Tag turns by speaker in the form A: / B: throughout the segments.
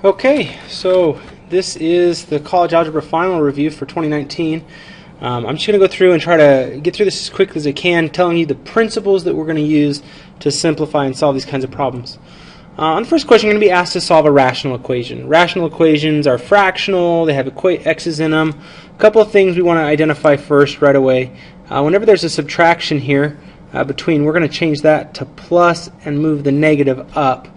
A: Okay, so this is the College Algebra Final Review for 2019. I'm just going to go through and try to get through this as quickly as I can, telling you the principles that we're going to use to simplify and solve these kinds of problems. On the first question, you're going to be asked to solve a rational equation. Rational equations are fractional, they have x's in them. A couple of things we want to identify first right away. Whenever there's a subtraction here between, we're going to change that to plus and move the negative up.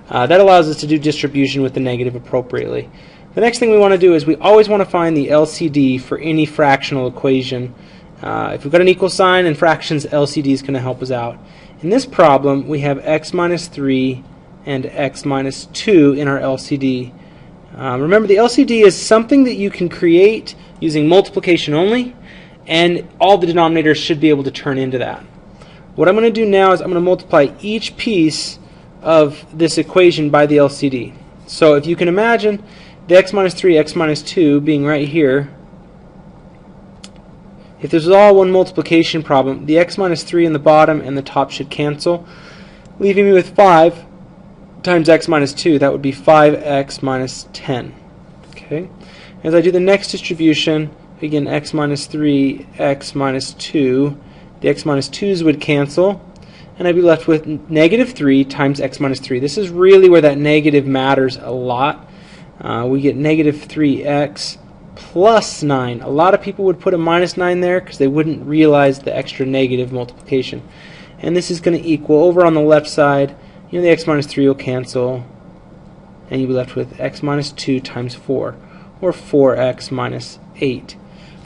A: That allows us to do distribution with the negative appropriately. The next thing we want to do is we always want to find the LCD for any fractional equation. If we've got an equal sign and fractions, LCD is going to help us out. In this problem, we have x minus 3 and x minus 2 in our LCD. Remember, the LCD is something that you can create using multiplication only, and all the denominators should be able to turn into that. What I'm going to do now is I'm going to multiply each piece of this equation by the LCD. So if you can imagine the x minus 3, x minus 2 being right here, if this was all one multiplication problem, the x minus 3 in the bottom and the top should cancel, leaving me with 5 times x minus 2. That would be 5x minus 10. Okay. As I do the next distribution, again x minus 3, x minus 2, the x minus 2's would cancel, and I'd be left with negative 3 times x minus 3. This is really where that negative matters a lot. We get negative 3x plus 9. A lot of people would put a minus 9 there because they wouldn't realize the extra negative multiplication. And this is going to equal, over on the left side, the x minus 3 will cancel, and you'll be left with x minus 2 times 4, or 4x minus 8.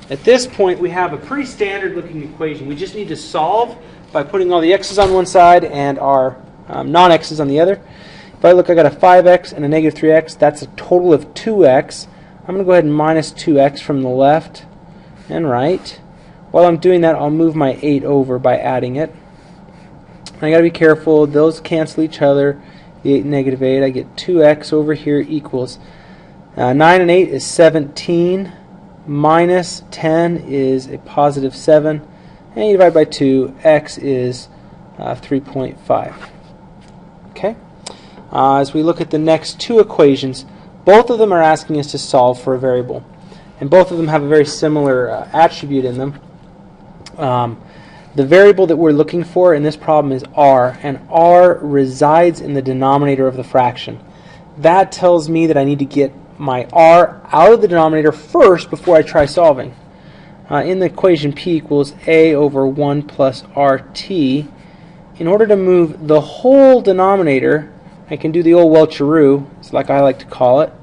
A: At this point, we have a pretty standard looking equation. We just need to solve by putting all the x's on one side and our non-x's on the other. If I look, I got a 5x and a negative 3x. That's a total of 2x. I'm going to go ahead and minus 2x from the left and right. While I'm doing that, I'll move my 8 over by adding it. I got to be careful. Those cancel each other. The 8 and negative 8. I get 2x over here equals 9 and 8 is 17. Minus 10 is a positive 7. And you divide by 2, x is 3.5. Okay. As we look at the next two equations, both of them are asking us to solve for a variable. And both of them have a very similar attribute in them. The variable that we're looking for in this problem is r, and r resides in the denominator of the fraction. That tells me that I need to get my r out of the denominator first before I try solving. In the equation p equals a over 1 plus rt, in order to move the whole denominator, I can do the old Welcheroo, it's like I like to call it.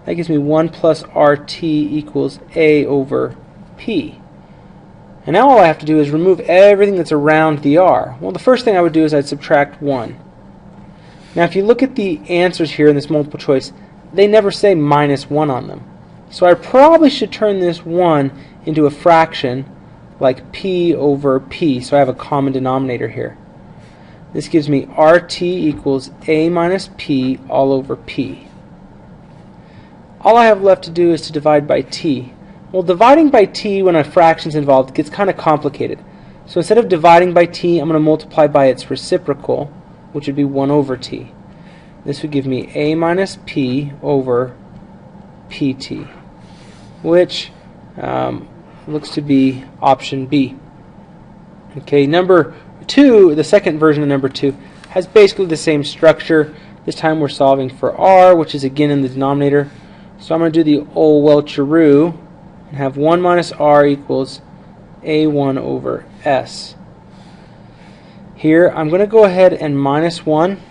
A: That gives me 1 plus rt equals a over p. And now all I have to do is remove everything that's around the r. Well, the first thing I would do is I'd subtract 1. Now if you look at the answers here in this multiple choice, they never say minus 1 on them. So I probably should turn this 1 into a fraction like p over p, so I have a common denominator here. This gives me rt equals a minus p all over p. All I have left to do is to divide by t. Well, dividing by t when a fraction is involved gets kind of complicated. So instead of dividing by t, I'm going to multiply by its reciprocal, which would be 1 over t. This would give me a minus p over pt, which looks to be option B. Okay, number 2, the second version of number 2, has basically the same structure. This time we're solving for r, which is again in the denominator. So I'm going to do the old Welcheroo and have 1 minus r equals a1 over s. Here I'm going to go ahead and minus 1.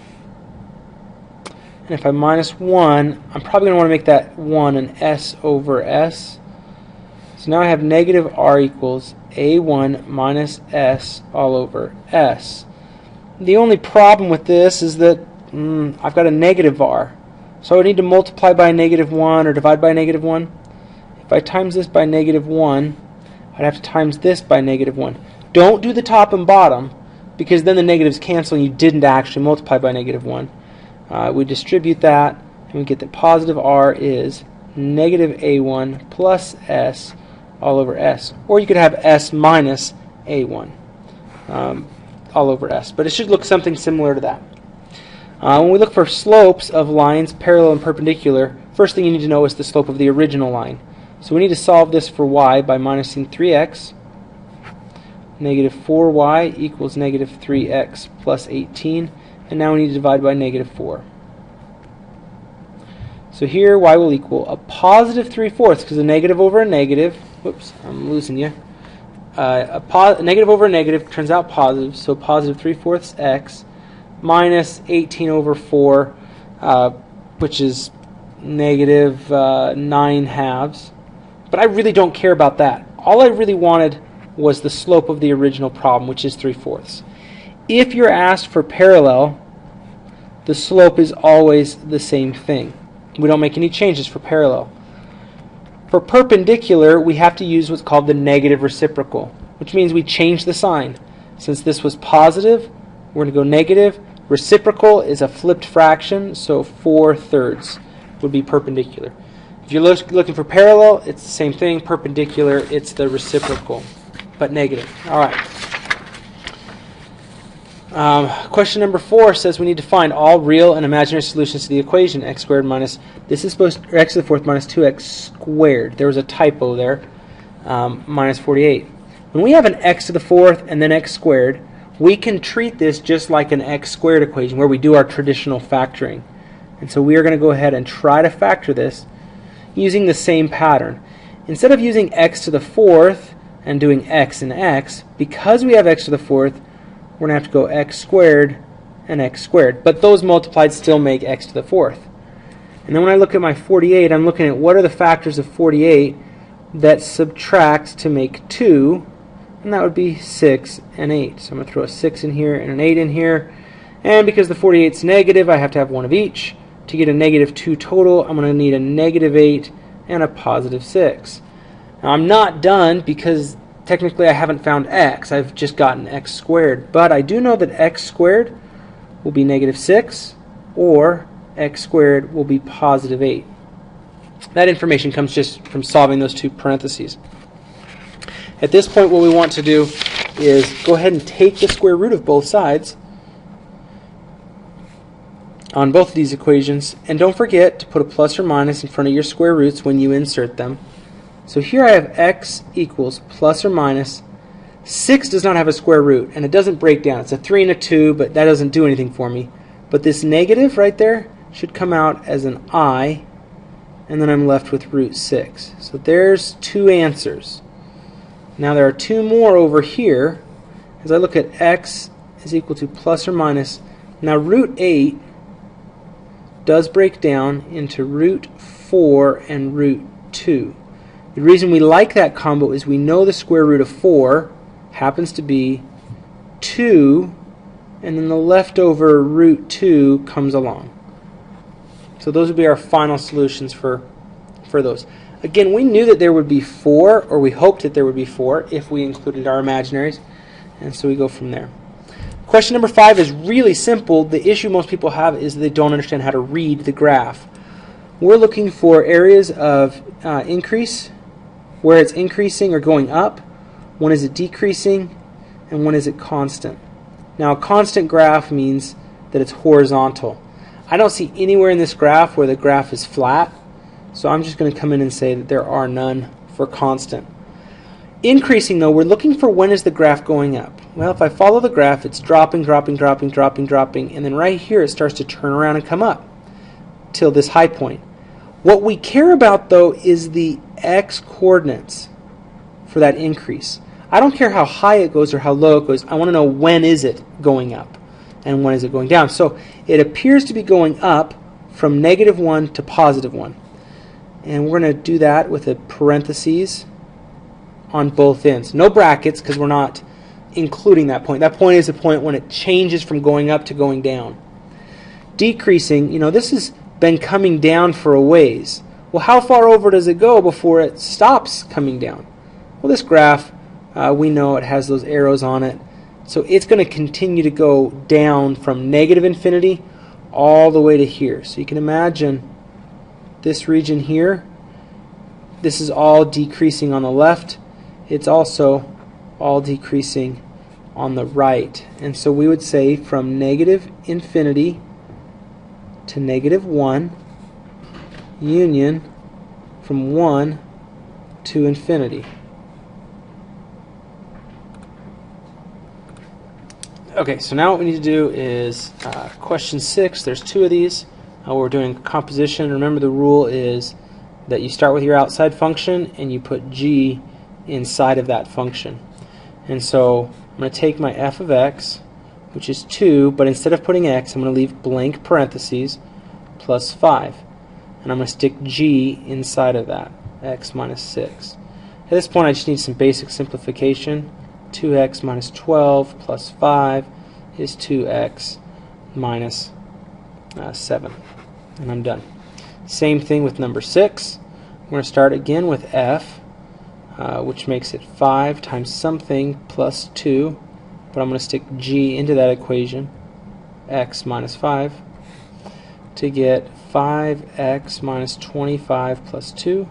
A: And if I minus 1, I'm probably going to want to make that 1 an s over s. So now I have negative r equals a1 minus s all over s. The only problem with this is that I've got a negative r. So I would need to multiply by negative 1 or divide by negative 1. If I times this by negative 1, I'd have to times this by negative 1. Don't do the top and bottom, because then the negatives cancel and you didn't actually multiply by negative 1. We distribute that, and we get that positive r is negative a1 plus s all over s. Or you could have s minus a1 all over s. But it should look something similar to that. When we look for slopes of lines parallel and perpendicular, first thing you need to know is the slope of the original line. So we need to solve this for y by minusing 3x. Negative 4y equals negative 3x plus 18. And now we need to divide by negative 4. So here y will equal a positive 3/4 because a negative over a negative, whoops, I'm losing you. A negative over a negative turns out positive, so positive 3/4 x minus 18 over 4, which is negative 9/2. But I really don't care about that. All I really wanted was the slope of the original problem, which is 3/4. If you're asked for parallel, the slope is always the same thing. We don't make any changes for parallel. For perpendicular, we have to use what's called the negative reciprocal, which means we change the sign. Since this was positive, we're going to go negative. Reciprocal is a flipped fraction, so 4/3 would be perpendicular. If you're looking for parallel, it's the same thing. Perpendicular, it's the reciprocal, but negative. All right. Question number 4 says we need to find all real and imaginary solutions to the equation x squared minus, this is supposed to, x to the fourth minus 2x squared. There was a typo there, minus 48. When we have an x to the fourth and then x squared, we can treat this just like an x squared equation where we do our traditional factoring. And so we are going to go ahead and try to factor this using the same pattern. Instead of using x to the fourth and doing x and x, because we have x to the fourth, we're going to have to go x squared and x squared. But those multiplied still make x to the fourth. And then when I look at my 48, I'm looking at what are the factors of 48 that subtract to make 2, and that would be 6 and 8. So I'm going to throw a 6 in here and an 8 in here. And because the 48 is negative, I have to have one of each. To get a negative 2 total, I'm going to need a negative 8 and a positive 6. Now I'm not done because technically I haven't found x. I've just gotten x squared. But I do know that x squared will be negative 6 or x squared will be positive 8. That information comes just from solving those two parentheses. At this point, what we want to do is go ahead and take the square root of both sides on both of these equations. And don't forget to put a plus or minus in front of your square roots when you insert them. So here I have x equals plus or minus. 6 does not have a square root, and it doesn't break down. It's a 3 and a 2, but that doesn't do anything for me. But this negative right there should come out as an I, and then I'm left with root 6. So there's 2 answers. Now there are 2 more over here. As I look at x is equal to plus or minus. Now root 8 does break down into root 4 and root 2. The reason we like that combo is we know the square root of 4 happens to be 2, and then the leftover root 2 comes along. So those would be our final solutions for those. Again, we knew that there would be 4, or we hoped that there would be 4 if we included our imaginaries, and so we go from there. Question number 5 is really simple. The issue most people have is they don't understand how to read the graph. We're looking for areas of increase, where it's increasing or going up, when is it decreasing, and when is it constant. Now a constant graph means that it's horizontal. I don't see anywhere in this graph where the graph is flat, so I'm just going to come in and say that there are none for constant. Increasing though, we're looking for when is the graph going up. Well, if I follow the graph, it's dropping, dropping, dropping, dropping, dropping, and then right here it starts to turn around and come up till this high point. What we care about though is the x coordinates for that increase. I don't care how high it goes or how low it goes. I want to know when is it going up and when is it going down. So it appears to be going up from -1 to +1. And we're going to do that with a parentheses on both ends. No brackets because we're not including that point. That point is the point when it changes from going up to going down. Decreasing, you know, this has been coming down for a ways. Well, how far over does it go before it stops coming down? Well, this graph, we know it has those arrows on it. So it's going to continue to go down from -infinity all the way to here. So you can imagine this region here, this is all decreasing on the left. It's also all decreasing on the right. And so we would say from -infinity to -1 union from 1 to infinity. Okay, so now what we need to do is question 6. There's 2 of these. We're doing composition. Remember, the rule is that you start with your outside function and you put g inside of that function. And so I'm going to take my f of x, which is 2, but instead of putting x, I'm going to leave blank parentheses plus 5. And I'm going to stick g inside of that, x minus 6. At this point, I just need some basic simplification. 2x minus 12 plus 5 is 2x minus 7. And I'm done. Same thing with number 6. I'm going to start again with f, which makes it 5 times something plus 2. But I'm going to stick g into that equation, x minus 5, to get 5x minus 25 plus 2,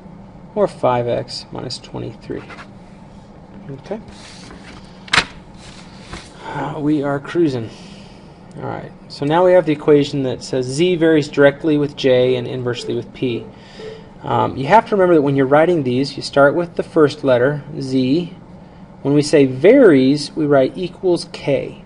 A: or 5x minus 23. Okay. We are cruising. Alright, so now we have the equation that says z varies directly with j and inversely with p. You have to remember that when you're writing these, you start with the first letter, z. When we say varies, we write equals k.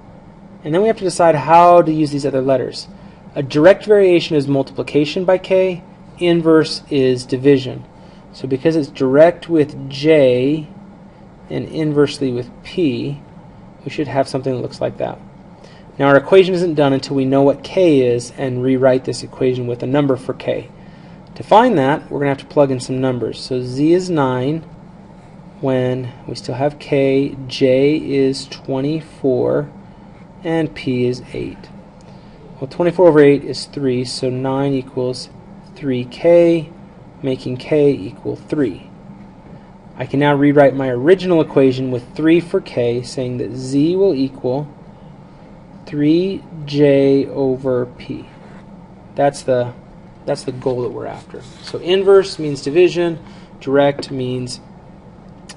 A: And then we have to decide how to use these other letters. A direct variation is multiplication by k, inverse is division. So because it's direct with j and inversely with p, we should have something that looks like that. Now our equation isn't done until we know what k is and rewrite this equation with a number for k. To find that, we're going to have to plug in some numbers. So z is 9 when we still have k, j is 24, and p is 8. Well, 24 over 8 is 3, so 9 equals 3k, making k equal 3. I can now rewrite my original equation with 3 for k, saying that z will equal 3j over p. That's the goal that we're after. So inverse means division, direct means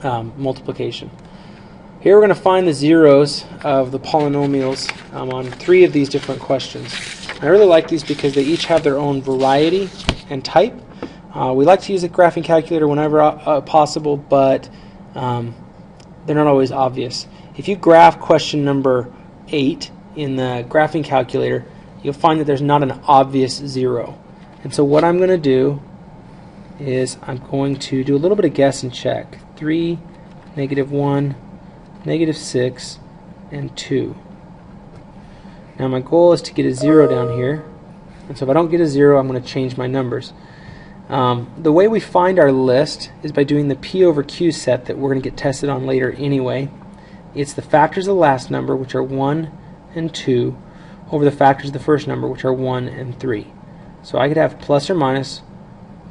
A: multiplication. Here we're going to find the zeros of the polynomials on 3 of these different questions. I really like these because they each have their own variety and type. We like to use a graphing calculator whenever possible, but they're not always obvious. If you graph question number 8 in the graphing calculator, you'll find that there's not an obvious zero. And so what I'm going to do is I'm going to do a little bit of guess and check. 3, -1, -6, and 2. Now my goal is to get a 0 down here. And so if I don't get a 0, I'm going to change my numbers. The way we find our list is by doing the P over Q set that we're going to get tested on later anyway. It's the factors of the last number, which are 1 and 2, over the factors of the first number, which are 1 and 3. So I could have plus or minus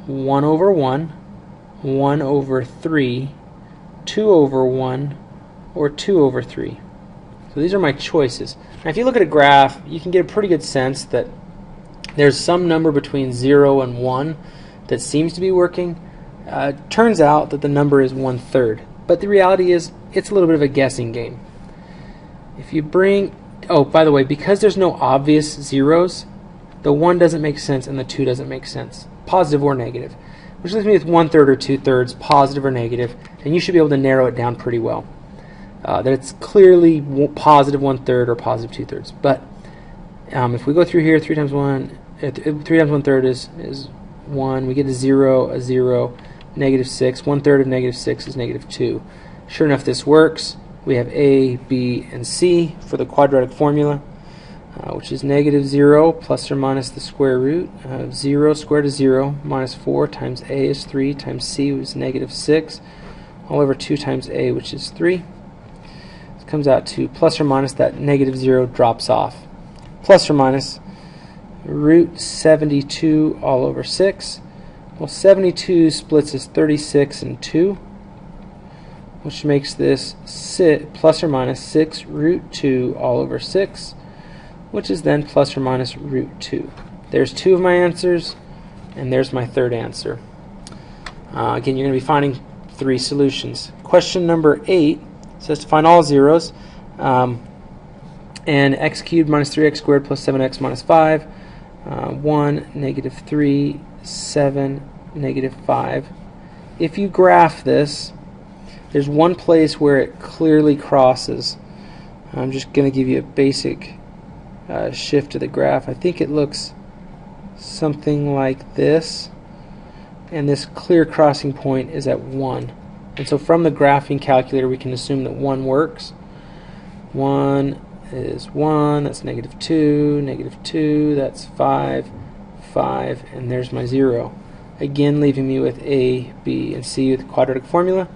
A: 1 over 1, 1 over 3, 2 over 1, or 2 over 3. So these are my choices. Now if you look at a graph, you can get a pretty good sense that there's some number between 0 and 1 that seems to be working. Turns out that the number is 1/3. But the reality is, it's a little bit of a guessing game. If you bring, oh, by the way, because there's no obvious zeros, the 1 doesn't make sense and the 2 doesn't make sense, positive or negative. Which leaves me with 1/3 or 2/3, positive or negative, and you should be able to narrow it down pretty well. That it's clearly positive 1/3 or positive 2/3. But if we go through here, 3 times 1, 3 times 1/3 is 1. We get a 0, -6. 1/3 of -6 is -2. Sure enough, this works. We have A, B, and C for the quadratic formula, which is -0 plus or minus the square root of 0 squared is 0 minus 4 times A is 3 times C is -6 all over 2 times A, which is 3. It comes out to plus or minus that -0 drops off. Plus or minus root 72 all over 6. Well, 72 splits as 36 and 2, which makes this plus or minus 6 root 2 all over 6, which is then plus or minus root 2. There's 2 of my answers, and there's my third answer. Again, you're going to be finding 3 solutions. Question number 8 says to find all zeros, and x cubed minus 3x squared plus 7x minus 5 1, negative 3, 7, negative 5. If you graph this, there's one place where it clearly crosses. I'm just going to give you a basic shift to the graph. I think it looks something like this, and this clear crossing point is at 1. And so from the graphing calculator we can assume that 1 works. 1 is 1, that's negative 2, that's 5, 5, and there's my 0. Again, leaving me with A, B, and C with the quadratic formula.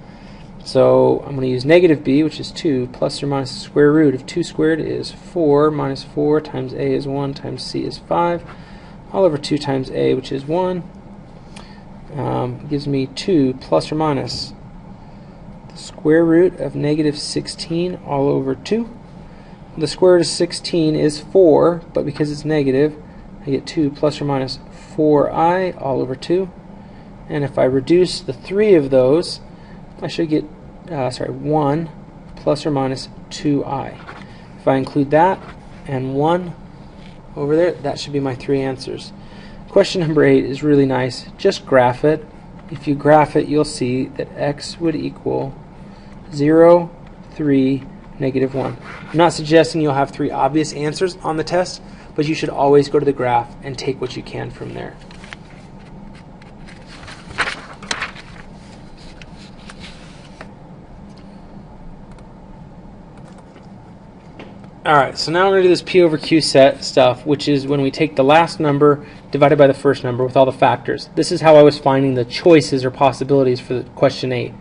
A: So I'm going to use negative b, which is 2, plus or minus the square root of 2 squared is 4, minus 4 times a is 1, times c is 5, all over 2 times a, which is 1, gives me 2 plus or minus the square root of negative 16 all over 2. The square root of 16 is 4, but because it's negative, I get 2 plus or minus 4i all over 2. And if I reduce the 3 of those, I should get 1 plus or minus 2i. If I include that and 1 over there, that should be my 3 answers. Question number 8 is really nice. Just graph it. If you graph it, you'll see that x would equal 0, 3, negative 1. I'm not suggesting you'll have 3 obvious answers on the test, but you should always go to the graph and take what you can from there. Alright, so now I'm going to do this P over Q set stuff, which is when we take the last number divided by the first number with all the factors. This is how I was finding the choices or possibilities for the question 8.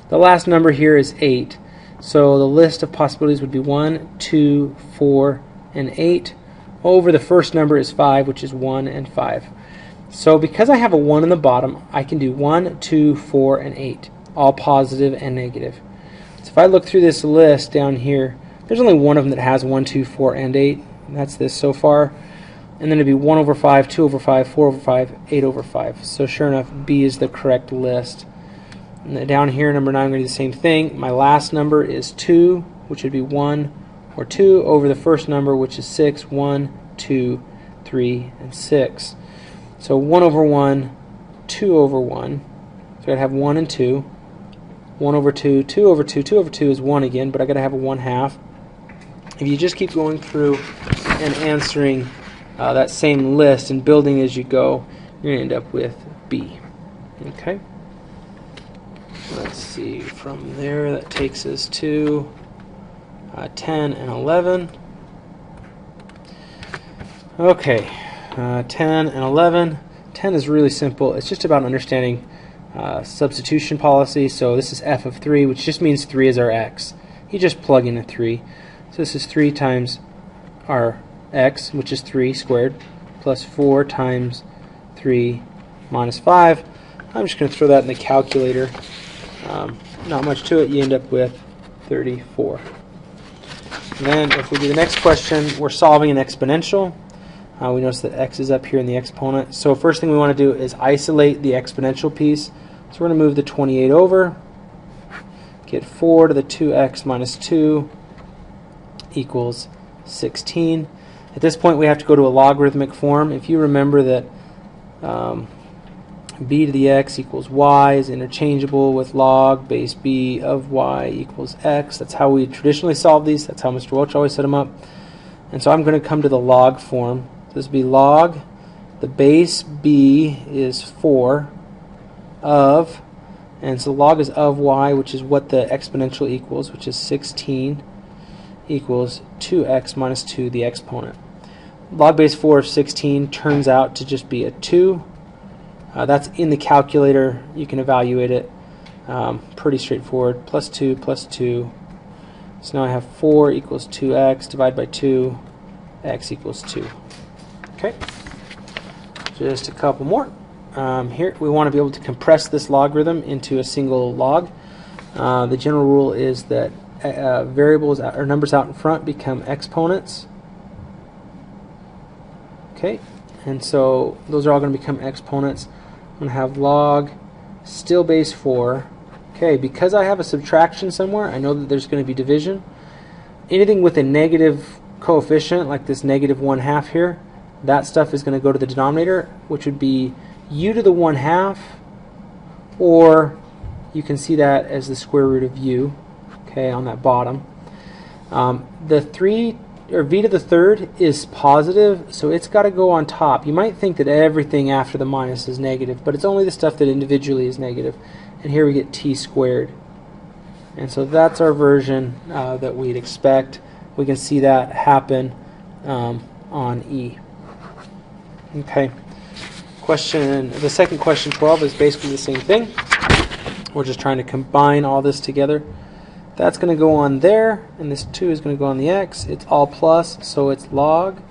A: The last number here is 8. So the list of possibilities would be 1, 2, 4, and 8. Over the first number is 5, which is 1 and 5. So because I have a 1 in the bottom, I can do 1, 2, 4, and 8, all positive and negative. So if I look through this list down here, there's only one of them that has 1, 2, 4, and 8. And that's this so far. And then it'd be 1 over 5, 2 over 5, 4 over 5, 8 over 5. So sure enough, B is the correct list. And then down here, number 9, I'm going to do the same thing. My last number is 2, which would be 1 or 2 over the first number, which is 6, 1, 2, 3, and 6. So 1 over 1, 2 over 1. So I'd have 1 and 2. 1 over 2, 2 over 2. 2 over 2 is 1 again, but I got to have a 1/2. If you just keep going through and answering that same list and building as you go, you're going to end up with B. Okay? Let's see, from there that takes us to 10 and 11. Okay, 10 and 11. 10 is really simple. It's just about understanding substitution policy. So this is f of 3, which just means 3 is our x. You just plug in a 3. So this is 3 times our x, which is 3 squared, plus 4 times 3 minus 5. I'm just going to throw that in the calculator. Not much to it. You end up with 34. And then if we do the next question, we're solving an exponential. We notice that x is up here in the exponent. So first thing we want to do is isolate the exponential piece. So we're going to move the 28 over, get 4 to the 2x minus 2 equals 16. At this point we have to go to a logarithmic form. If you remember that b to the x equals y is interchangeable with log base b of y equals x. That's how we traditionally solve these. That's how Mr. Welch always set them up. And so I'm going to come to the log form. This would be log, the base b is 4 of, and so log is of y, which is what the exponential equals, which is 16 equals 2x minus 2, the exponent. Log base 4 of 16 turns out to just be a 2. That's in the calculator. You can evaluate it. Pretty straightforward. Plus 2 plus 2. So now I have 4 equals 2x divided by 2. X equals 2. Okay. Just a couple more. Here we want to be able to compress this logarithm into a single log. The general rule is that variables or numbers out in front become exponents. Okay, and so those are all going to become exponents. I'm going to have log still base 4. Okay, because I have a subtraction somewhere, I know that there's going to be division. Anything with a negative coefficient, like this negative 1/2 here, that stuff is going to go to the denominator, which would be u to the 1/2, or you can see that as the square root of u, okay, on that bottom. The 3 or v to the third is positive, so it's got to go on top. You might think that everything after the minus is negative, but it's only the stuff that individually is negative. And here we get t squared. And so that's our version that we'd expect. We can see that happen on E. Okay. The second question 12 is basically the same thing. We're just trying to combine all this together. That's going to go on there, and this 2 is going to go on the x. It's all plus, so it's log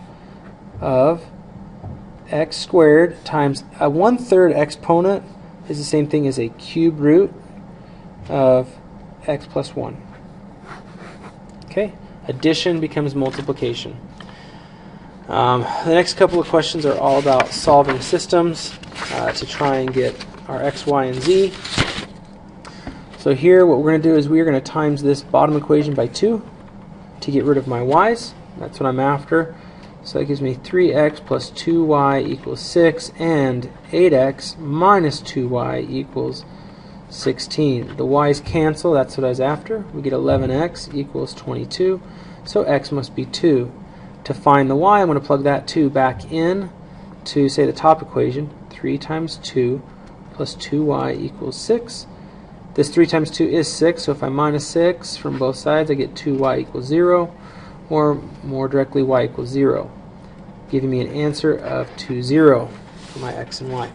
A: of x squared times a 1/3 exponent is the same thing as a cube root of x plus 1. Okay, addition becomes multiplication. The next couple of questions are all about solving systems to try and get our x, y, and z. So here what we're going to do is we're going to times this bottom equation by 2 to get rid of my y's. That's what I'm after. So that gives me 3x plus 2y equals 6 and 8x minus 2y equals 16. The y's cancel, that's what I was after. We get 11x equals 22, so x must be 2. To find the y, I'm going to plug that 2 back in to, say, the top equation. 3 times 2 plus 2y equals 6. This 3 times 2 is 6, so if I minus 6 from both sides, I get 2y equals 0, or more directly, y equals 0, giving me an answer of 2, 0 for my x and y.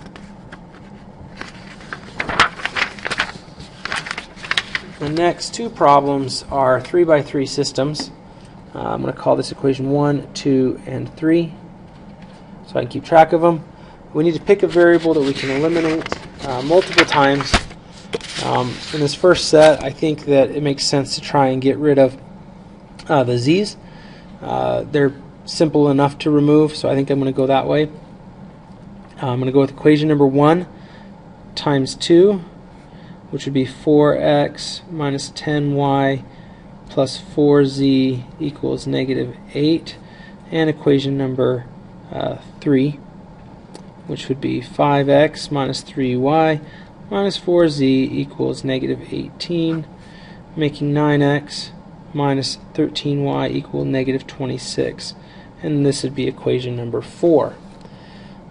A: The next two problems are 3 by 3 systems. I'm going to call this equation 1, 2, and 3, so I can keep track of them. We need to pick a variable that we can eliminate multiple times. In this first set, I think that it makes sense to try and get rid of the z's. They're simple enough to remove, so I think I'm going to go that way. I'm going to go with equation number 1 times 2, which would be 4x minus 10y plus 4z equals negative 8, and equation number 3, which would be 5x minus 3y minus 4z equals negative 18, making 9x minus 13y equal negative 26. And this would be equation number 4.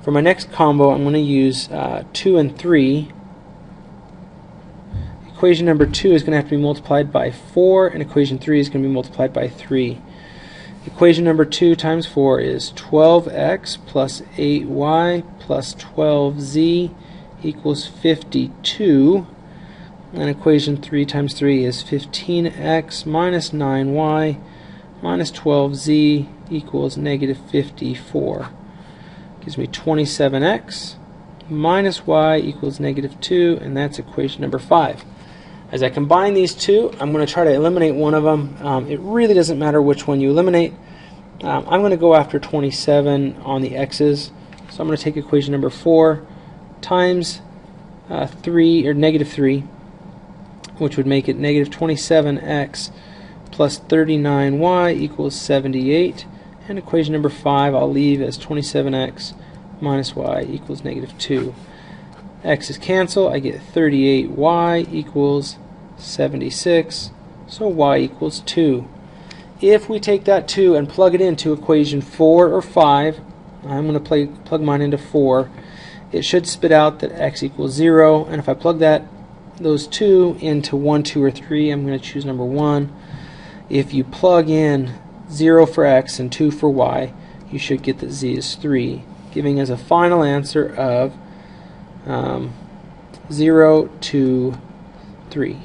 A: For my next combo, I'm going to use 2 and 3. Equation number 2 is going to have to be multiplied by 4, and equation 3 is going to be multiplied by 3. Equation number 2 times 4 is 12x plus 8y plus 12z equals 52, and equation 3 times 3 is 15x minus 9y minus 12z equals negative 54. Gives me 27x minus y equals negative 2, and that's equation number 5. As I combine these two, I'm going to try to eliminate one of them. It really doesn't matter which one you eliminate. I'm going to go after 27 on the x's, so I'm going to take equation number 4 times 3, or negative 3, which would make it negative 27x plus 39y equals 78, and equation number 5 I'll leave as 27x minus y equals negative 2. X's cancel, I get 38y equals 76, so y equals 2. If we take that 2 and plug it into equation 4 or 5, I'm going to plug mine into 4, it should spit out that x equals 0, and if I plug those 2 into 1, 2, or 3, I'm going to choose number 1. If you plug in 0 for x and 2 for y, you should get that z is 3, giving us a final answer of 0, 2, 3.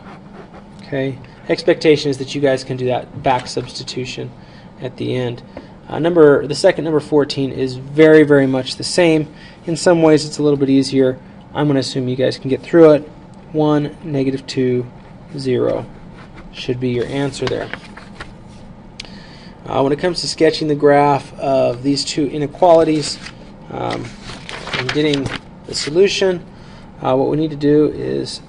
A: Okay. Expectation is that you guys can do that back substitution at the end. The second number 14 is very, very much the same. In some ways it's a little bit easier. I'm going to assume you guys can get through it. 1, negative 2, 0 should be your answer there. When it comes to sketching the graph of these two inequalities and getting the solution, what we need to do is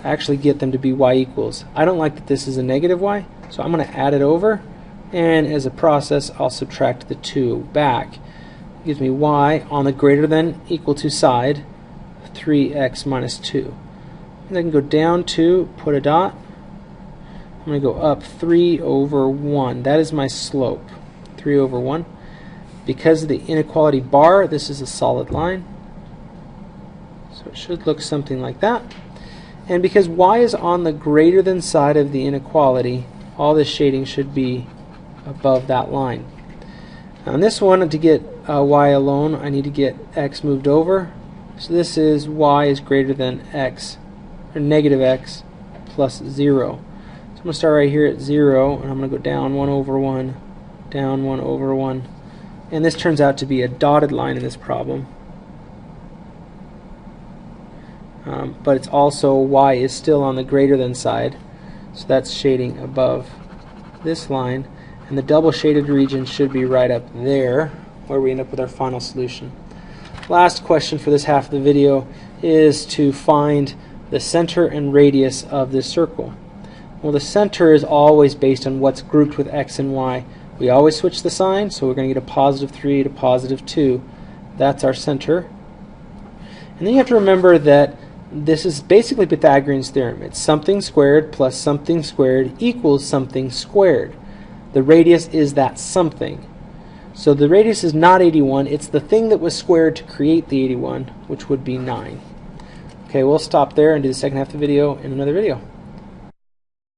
A: actually get them to be y equals. I don't like that this is a negative y, so I'm going to add it over, and as a process I'll subtract the 2 back. gives me y on the greater than equal to side, 3x minus 2. And I can go down 2, put a dot. I'm going to go up 3 over 1. That is my slope, 3 over 1. Because of the inequality bar, this is a solid line. So it should look something like that. And because y is on the greater than side of the inequality, all this shading should be above that line. Now on this one, to get y alone, I need to get x moved over. So this is y is greater than x, or negative x, plus 0. So I'm going to start right here at 0, and I'm going to go down 1 over 1, down 1 over 1. And this turns out to be a dotted line in this problem. But it's also y is still on the greater than side, so that's shading above this line, and the double shaded region should be right up there where we end up with our final solution. Last question for this half of the video is to find the center and radius of this circle. Well, the center is always based on what's grouped with x and y. We always switch the sign, so we're going to get a positive 3 to positive 2. That's our center. And then you have to remember that this is basically Pythagorean's theorem. It's something squared plus something squared equals something squared. The radius is that something. So the radius is not 81. It's the thing that was squared to create the 81, which would be 9. Okay, we'll stop there and do the second half of the video in another video.